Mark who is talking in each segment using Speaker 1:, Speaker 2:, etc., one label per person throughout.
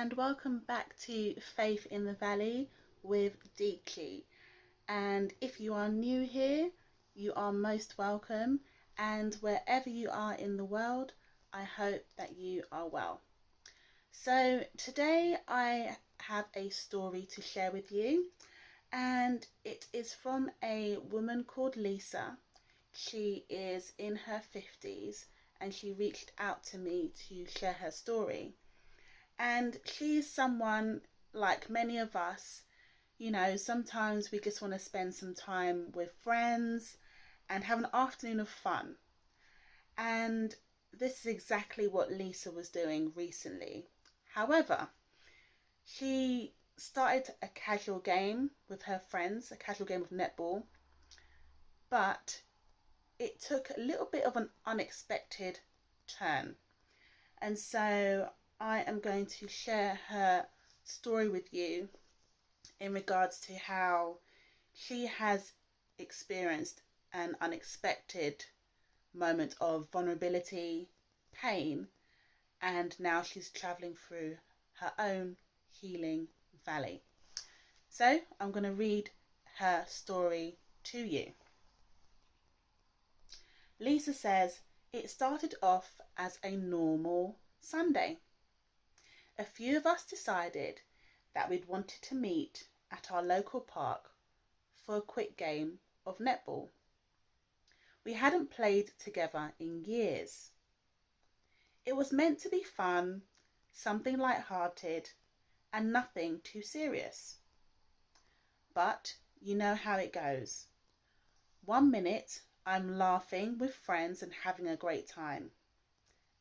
Speaker 1: and welcome back to Faith in the Valley with Deeply. And if you are new here, you are most welcome. And wherever you are in the world, I hope that you are well. So today I have a story to share with you, and it is from a woman called Lisa. She is in her 50s and she reached out to me to share her story. And she's someone like many of us, sometimes we just want to spend some time with friends and have an afternoon of fun. And this is exactly what Lisa was doing recently. However, she started a casual game with her friends, a casual game of netball, but it took a little bit of an unexpected turn. And so I am going to share her story with you in regards to how she has experienced an unexpected moment of vulnerability, pain, and now she's traveling through her own healing valley. So I'm going to read her story to you. Lisa says, it started off as a normal Sunday. A few of us decided that we'd wanted to meet at our local park for a quick game of netball. We hadn't played together in years. It was meant to be fun, something light-hearted, and nothing too serious. But you know how it goes. 1 minute I'm laughing with friends and having a great time,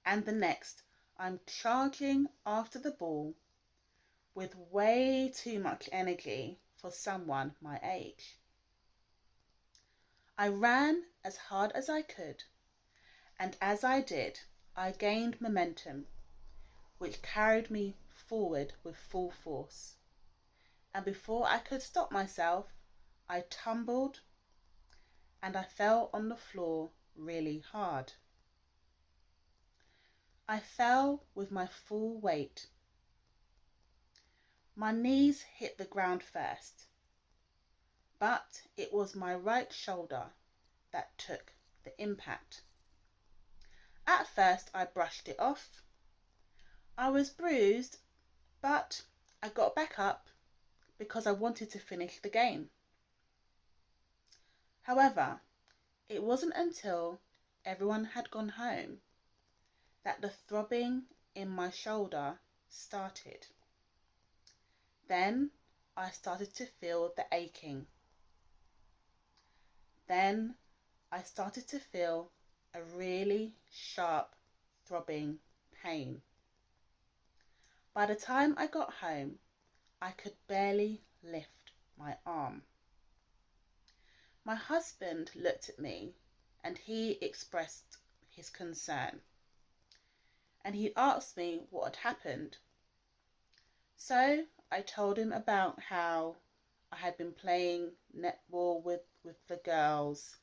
Speaker 1: and the next I'm charging after the ball with way too much energy for someone my age. I ran as hard as I could, and as I did, I gained momentum, which carried me forward with full force. And before I could stop myself, I tumbled and I fell on the floor really hard. I fell with my full weight. My knees hit the ground first, but it was my right shoulder that took the impact. At first I brushed it off. I was bruised, but I got back up because I wanted to finish the game. However, it wasn't until everyone had gone home that the throbbing in my shoulder started. Then I started to feel the aching. Then I started to feel a really sharp throbbing pain. By the time I got home, I could barely lift my arm. My husband looked at me and he expressed his concern. And he asked me what had happened. So I told him about how I had been playing netball with the girls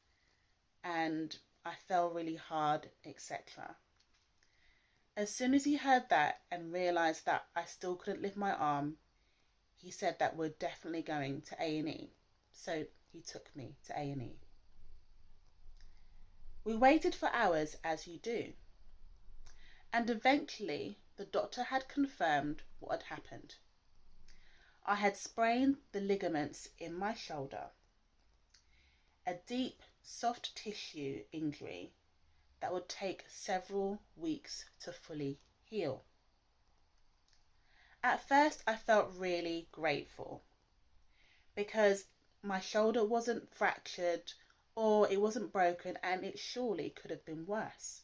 Speaker 1: and I fell really hard, etc. As soon as he heard that and realised that I still couldn't lift my arm, he said that we're definitely going to A&E. So he took me to A&E. We waited for hours, as you do. And eventually the doctor had confirmed what had happened. I had sprained the ligaments in my shoulder, a deep, soft tissue injury that would take several weeks to fully heal. At first I felt really grateful because my shoulder wasn't fractured or it wasn't broken, and it surely could have been worse.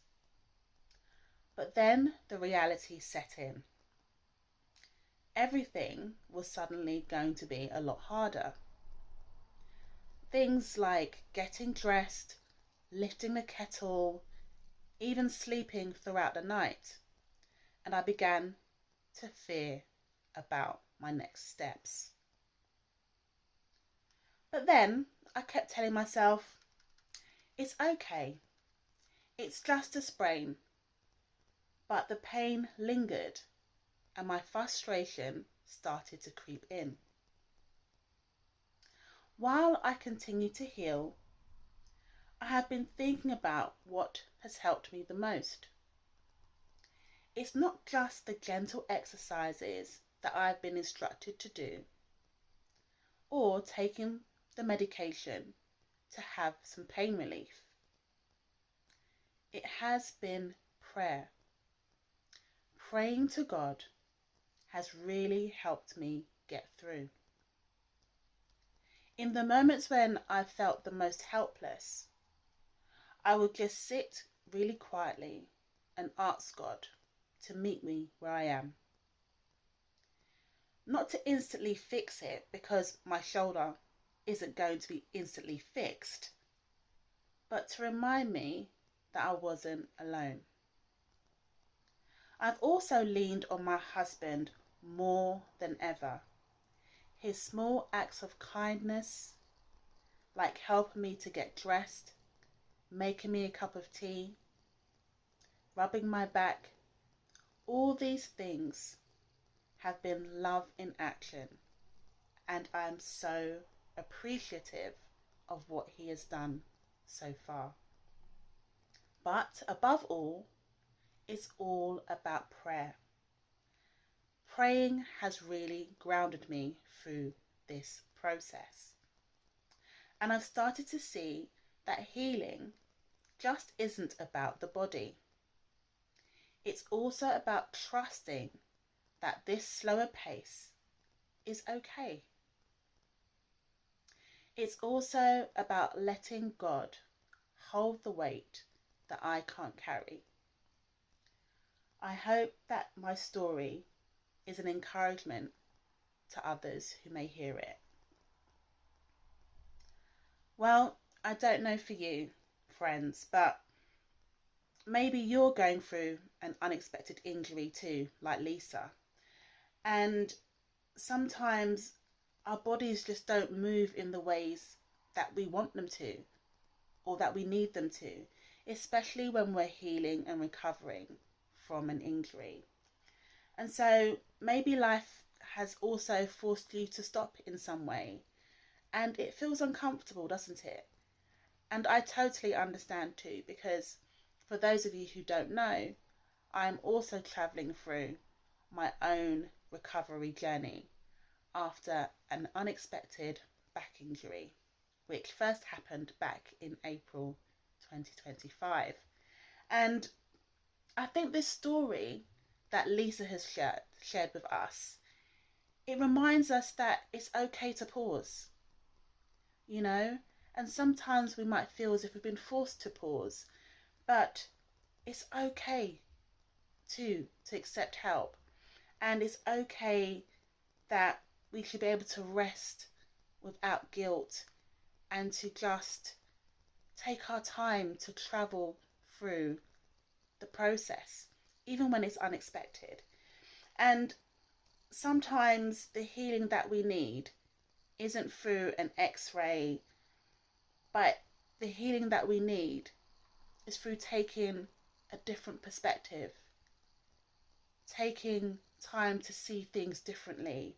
Speaker 1: But then the reality set in. Everything was suddenly going to be a lot harder. Things like getting dressed, lifting the kettle, even sleeping throughout the night. And I began to fear about my next steps. But then I kept telling myself, it's okay. It's just a sprain. But the pain lingered, and my frustration started to creep in. While I continue to heal, I have been thinking about what has helped me the most. It's not just the gentle exercises that I've been instructed to do, or taking the medication to have some pain relief. It has been prayer. Praying to God has really helped me get through. In the moments when I felt the most helpless, I would just sit really quietly and ask God to meet me where I am. Not to instantly fix it, because my shoulder isn't going to be instantly fixed, but to remind me that I wasn't alone. I've also leaned on my husband more than ever. His small acts of kindness, like helping me to get dressed, making me a cup of tea, rubbing my back, all these things have been love in action, and I am so appreciative of what he has done so far. But above all, it's all about prayer. Praying has really grounded me through this process. And I've started to see that healing just isn't about the body. It's also about trusting that this slower pace is okay. It's also about letting God hold the weight that I can't carry. I hope that my story is an encouragement to others who may hear it. Well, I don't know for you, friends, but maybe you're going through an unexpected injury too, like Lisa. And sometimes our bodies just don't move in the ways that we want them to or that we need them to, especially when we're healing and recovering from an injury. And so maybe life has also forced you to stop in some way, and it feels uncomfortable, doesn't it? And I totally understand too, because for those of you who don't know, I'm also traveling through my own recovery journey after an unexpected back injury, which first happened back in April 2025. And I think this story that Lisa has shared with us, it reminds us that it's okay to pause, you know? And sometimes we might feel as if we've been forced to pause, but it's okay to accept help. And it's okay that we should be able to rest without guilt and to just take our time to travel through the process, even when it's unexpected. And sometimes the healing that we need isn't through an x-ray, but the healing that we need is through taking a different perspective, taking time to see things differently,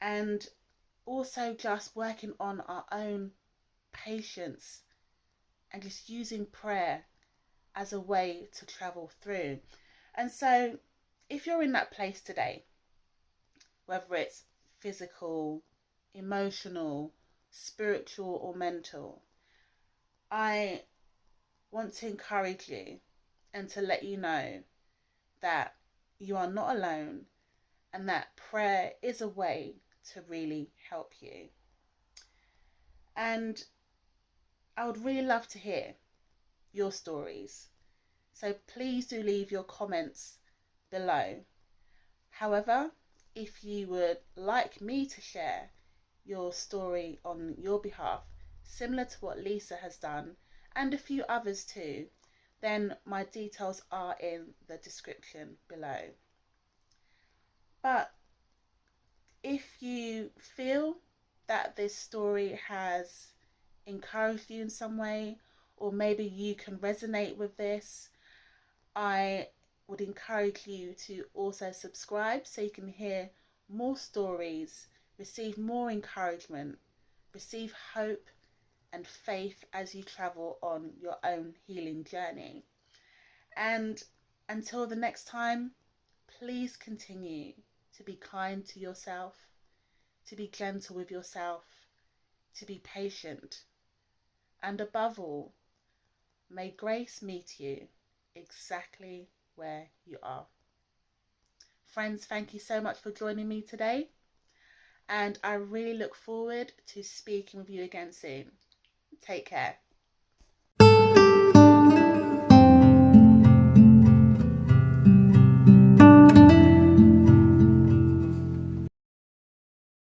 Speaker 1: and also just working on our own patience and just using prayer as a way to travel through. And so if you're in that place today, whether it's physical, emotional, spiritual, or mental, I want to encourage you and to let you know that you are not alone and that prayer is a way to really help you. And I would really love to hear your stories. So please do leave your comments below. However, if you would like me to share your story on your behalf, similar to what Lisa has done, and a few others too, then my details are in the description below. But if you feel that this story has encouraged you in some way, or maybe you can resonate with this, I would encourage you to also subscribe so you can hear more stories, receive more encouragement, receive hope and faith as you travel on your own healing journey. And until the next time, please continue to be kind to yourself, to be gentle with yourself, to be patient, and above all, may grace meet you exactly where you are. Friends, thank you so much for joining me today, and I really look forward to speaking with you again soon. Take care.